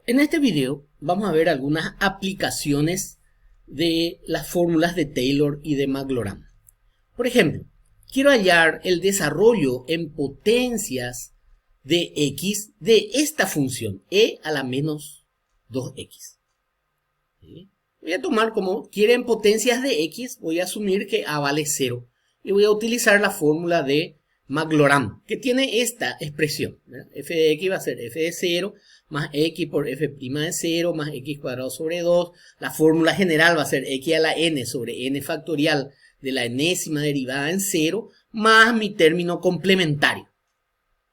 En este video vamos a ver algunas aplicaciones de las fórmulas de Taylor y de Maclaurin. Por ejemplo, quiero hallar el desarrollo en potencias de x de esta función e a la menos 2x. ¿Sí? Voy a tomar como quieren potencias de x, voy a asumir que a vale 0 y voy a utilizar la fórmula de Maclaurin, que tiene esta expresión, ¿verdad? F de x va a ser f de 0 más x por f' de 0 más x cuadrado sobre 2. La fórmula general va a ser x a la n sobre n factorial de la enésima derivada en 0 más mi término complementario,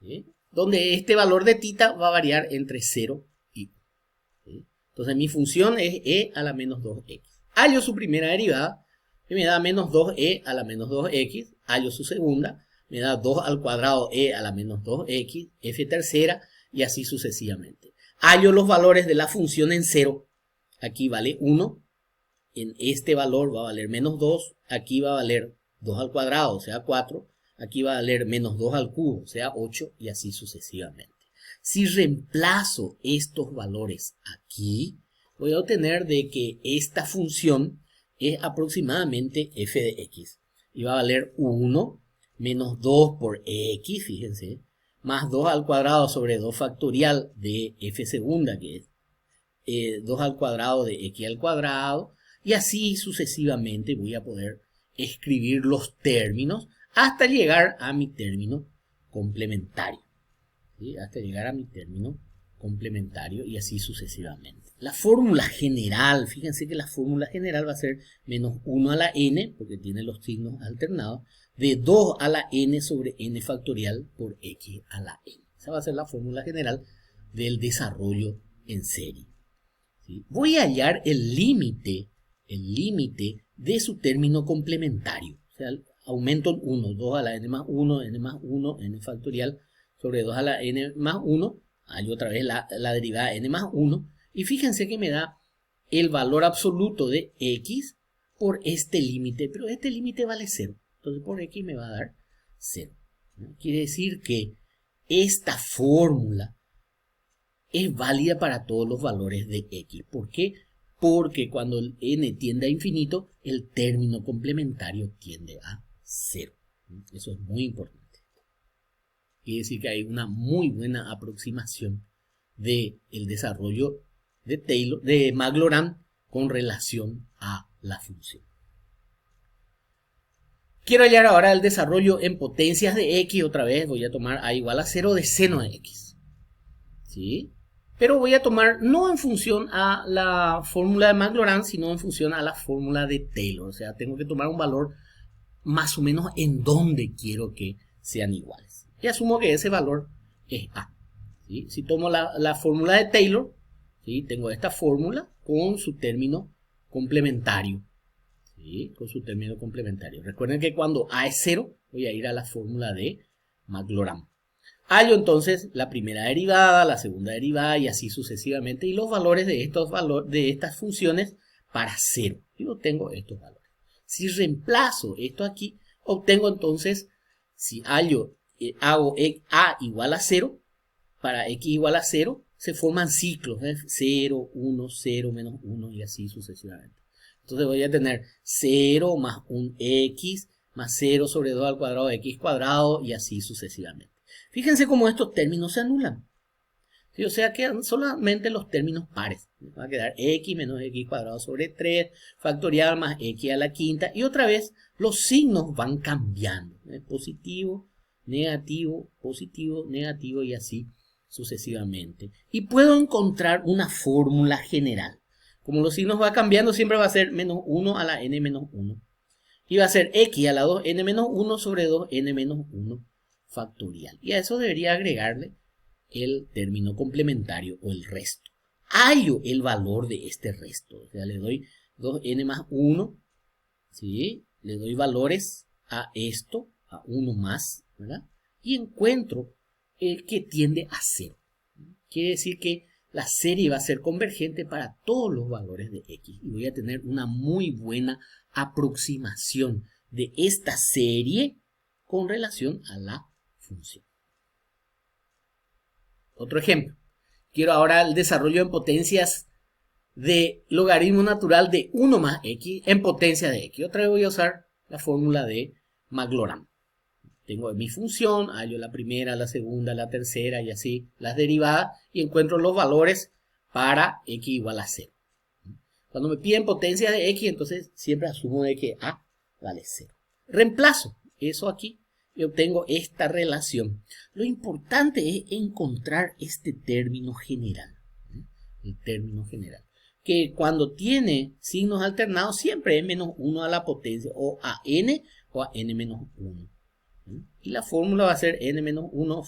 ¿sí? Donde este valor de tita va a variar entre 0 y 1. ¿Sí? Entonces mi función es e a la menos 2x. Hallo su primera derivada, que me da menos 2e a la menos 2x. Hallo su segunda, me da 2 al cuadrado e a la menos 2x, f tercera, y así sucesivamente. Hallo los valores de la función en 0. Aquí vale 1. En este valor va a valer menos 2. Aquí va a valer 2 al cuadrado, o sea 4. Aquí va a valer menos 2 al cubo, o sea 8, y así sucesivamente. Si reemplazo estos valores aquí, voy a obtener de que esta función es aproximadamente f de x. Y va a valer 1 menos 2 por x, fíjense, más 2 al cuadrado sobre 2 factorial de f segunda, que es 2 al cuadrado de x al cuadrado, y así sucesivamente voy a poder escribir los términos hasta llegar a mi término complementario. ¿Sí? Hasta llegar a mi término complementario y así sucesivamente. La fórmula general, fíjense que la fórmula general va a ser menos 1 a la n, porque tiene los signos alternados, de 2 a la n sobre n factorial por x a la n. Esa va a ser la fórmula general del desarrollo en serie. ¿Sí? Voy a hallar el límite de su término complementario. O sea, aumento el 1, 2 a la n más 1, n factorial sobre 2 a la n más 1, hallo otra vez la derivada n más 1, y fíjense que me da el valor absoluto de x por este límite, pero este límite vale 0, entonces por x me va a dar 0. ¿No? Quiere decir que esta fórmula es válida para todos los valores de x. ¿Por qué? Porque cuando el n tiende a infinito, el término complementario tiende a 0. Eso es muy importante. Quiere decir que hay una muy buena aproximación del desarrollo de Taylor, de Maclaurin con relación a la función. Quiero hallar ahora el desarrollo en potencias de x. Otra vez voy a tomar a igual a 0 de seno de x. ¿Sí? Pero voy a tomar no en función a la fórmula de Maclaurin, sino en función a la fórmula de Taylor. O sea, tengo que tomar un valor más o menos en donde quiero que sean iguales. Y asumo que ese valor es A. ¿Sí? Si tomo la fórmula de Taylor, ¿sí? Tengo esta fórmula con su término complementario. ¿Sí? Con su término complementario. Recuerden que cuando A es 0, voy a ir a la fórmula de Maclaurin. Hallo entonces la primera derivada, la segunda derivada y así sucesivamente. Y los valores de estas funciones para 0. Yo obtengo estos valores. Si reemplazo esto aquí, obtengo entonces, si hallo, hago a igual a 0, para x igual a 0, se forman ciclos, 0, 1, 0, menos 1 y así sucesivamente. Entonces voy a tener 0 más un x más 0 sobre 2 al cuadrado de x cuadrado y así sucesivamente. Fíjense cómo estos términos se anulan. ¿Sí? O sea, quedan solamente los términos pares. Va a quedar x menos x cuadrado sobre 3 factorial más x a la quinta. Y otra vez los signos van cambiando. Positivo, negativo, positivo, negativo y así sucesivamente. Y puedo encontrar una fórmula general. Como los signos van cambiando, siempre va a ser menos 1 a la n menos 1. Y va a ser x a la 2n menos 1 sobre 2n menos 1 factorial. Y a eso debería agregarle el término complementario o el resto. Hallo el valor de este resto. O sea, le doy 2n más 1. ¿Sí? Le doy valores a esto, a 1 más, ¿verdad? Y encuentro que tiende a 0. Quiere decir que la serie va a ser convergente para todos los valores de x. Y voy a tener una muy buena aproximación de esta serie con relación a la función. Otro ejemplo. quiero ahora el desarrollo en potencias de logaritmo natural de 1 más x en potencia de x. Otra vez voy a usar la fórmula de Magloram. Tengo mi función, hallo la primera, la segunda, la tercera y así las derivadas y encuentro los valores para x igual a 0. Cuando me piden potencia de x, entonces siempre asumo de que a vale 0. Reemplazo eso aquí y obtengo esta relación. Lo importante es encontrar este término general. El término general. Que cuando tiene signos alternados siempre es menos 1 a la potencia o a n o a n menos 1. Y la fórmula va a ser n menos 1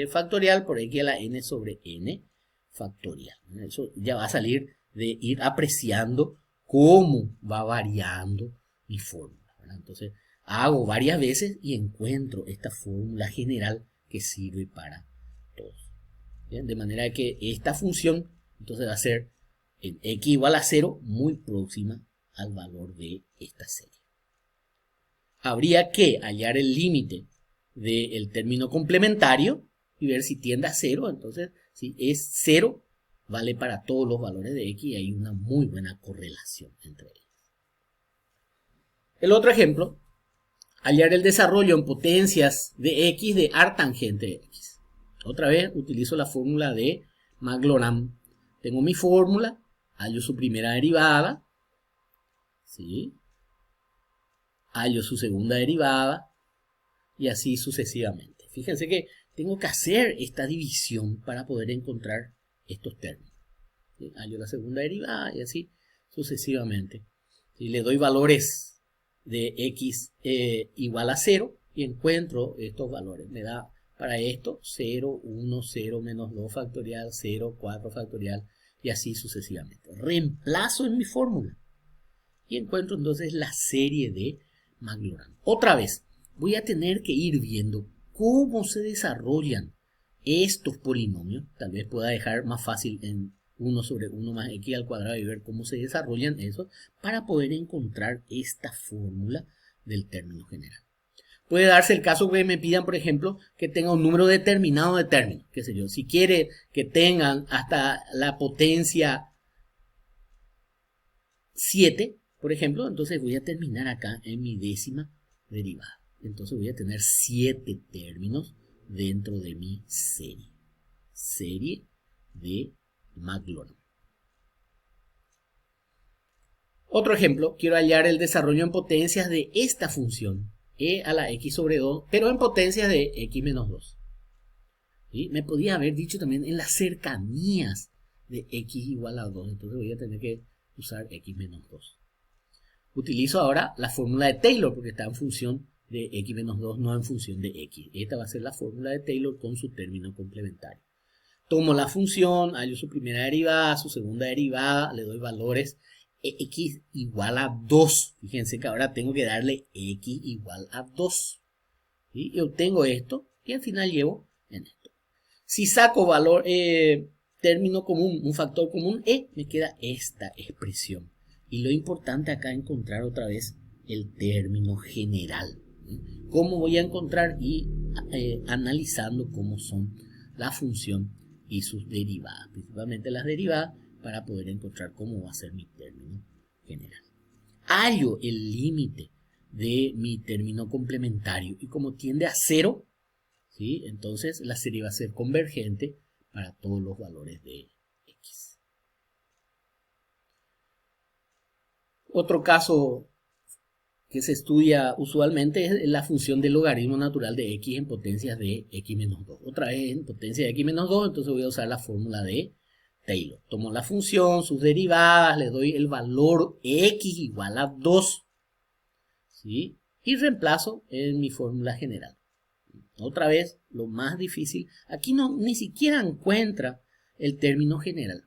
factorial por x a la n sobre n factorial. Eso ya va a salir de ir apreciando cómo va variando mi fórmula, ¿verdad? Entonces hago varias veces y encuentro esta fórmula general que sirve para todos. ¿Bien? De manera que esta función entonces va a ser en x igual a 0 muy próxima al valor de esta serie. Habría que hallar el límite del término complementario y ver si tiende a 0. Entonces, si es 0, vale para todos los valores de x y hay una muy buena correlación entre ellos. El otro ejemplo, hallar el desarrollo en potencias de x de artangente de x. Otra vez utilizo la fórmula de Magloram. Tengo mi fórmula, hallo su primera derivada, ¿sí? Hallo su segunda derivada y así sucesivamente. Fíjense que tengo que hacer esta división para poder encontrar estos términos. ¿Sí? Hallo la segunda derivada y así sucesivamente. ¿Sí? Le doy valores de x igual a 0 y encuentro estos valores. Me da para esto 0, 1, 0, menos 2 factorial, 0, 4 factorial y así sucesivamente. Reemplazo en mi fórmula y encuentro entonces la serie de Magloram. Otra vez, voy a tener que ir viendo cómo se desarrollan estos polinomios. Tal vez pueda dejar más fácil en 1 sobre 1 más x al cuadrado y ver cómo se desarrollan esos para poder encontrar esta fórmula del término general. Puede darse el caso que me pidan, por ejemplo, que tenga un número determinado de términos. Qué sé yo, si quiere que tengan hasta la potencia 7, por ejemplo, entonces voy a terminar acá en mi décima derivada. Entonces voy a tener 7 términos dentro de mi serie. Serie de Magloram. Otro ejemplo, quiero hallar el desarrollo en potencias de esta función, e a la x sobre 2, pero en potencias de x menos 2. ¿Sí? Me podía haber dicho también en las cercanías de x igual a 2, entonces voy a tener que usar x menos 2. Utilizo ahora la fórmula de Taylor porque está en función de x menos 2, no en función de x. Esta va a ser la fórmula de Taylor con su término complementario. Tomo la función, hallo su primera derivada, su segunda derivada, le doy valores x igual a 2. Fíjense que ahora tengo que darle x igual a 2. ¿Sí? Y obtengo esto y al final llevo en esto. Si saco valor, término común, un factor común, me queda esta expresión. Y lo importante acá es encontrar otra vez el término general. ¿Cómo voy a encontrar? Y analizando cómo son la función y sus derivadas, principalmente las derivadas, para poder encontrar cómo va a ser mi término general. Hallo el límite de mi término complementario y como tiende a 0, ¿sí? Entonces la serie va a ser convergente para todos los valores de x. Otro caso que se estudia usualmente es la función del logaritmo natural de x en potencias de x menos 2. Otra vez en potencia de x menos 2, entonces voy a usar la fórmula de Taylor. Tomo la función, sus derivadas, le doy el valor x igual a 2, ¿sí? Y reemplazo en mi fórmula general. Otra vez, lo más difícil, aquí ni siquiera encuentra el término general.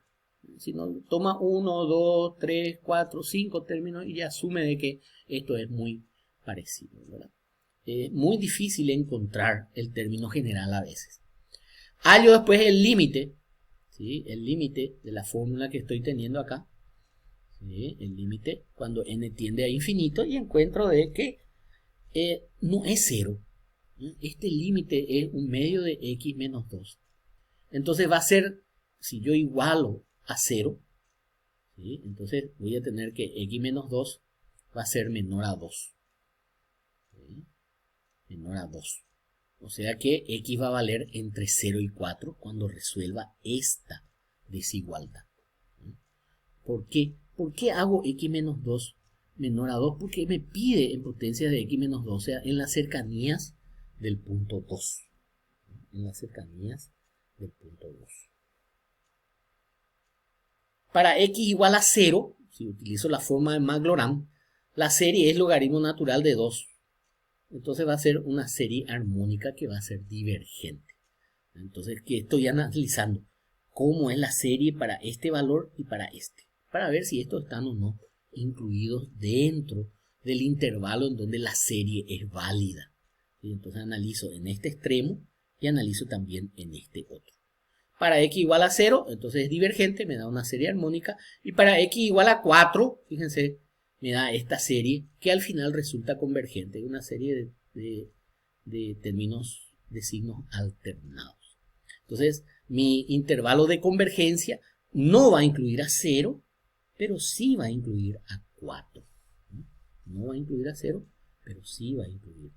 Sino toma 1, 2, 3, 4, 5 términos y ya asume de que esto es muy parecido, ¿verdad? Es muy difícil encontrar el término general a veces. Hallo después el límite, ¿sí? El límite de la fórmula que estoy teniendo acá, ¿sí? El límite cuando n tiende a infinito y encuentro de que no es 0. Este límite es un medio de x menos 2. Entonces va a ser si yo igualo a 0, ¿sí? Entonces voy a tener que x menos 2 va a ser menor a 2. ¿Sí? Menor a 2. O sea que x va a valer entre 0 y 4 cuando resuelva esta desigualdad. ¿Sí? ¿Por qué? ¿Por qué hago x menos 2 menor a 2? Porque me pide en potencia de x menos 2, o sea, en las cercanías del punto 2. En las cercanías del punto 2. Para x igual a 0, si utilizo la forma de Maclaurin, la serie es logaritmo natural de 2. Entonces va a ser una serie armónica que va a ser divergente. Entonces, ¿qué estoy analizando? ¿Cómo es la serie para este valor y para este? Para ver si estos están o no incluidos dentro del intervalo en donde la serie es válida. ¿Sí? Entonces analizo en este extremo y analizo también en este otro. Para x igual a 0, entonces es divergente, me da una serie armónica. Y para x igual a 4, fíjense, me da esta serie que al final resulta convergente, una serie de términos de signos alternados. Entonces, mi intervalo de convergencia no va a incluir a 0, pero sí va a incluir a 4. No va a incluir a 0, pero sí va a incluir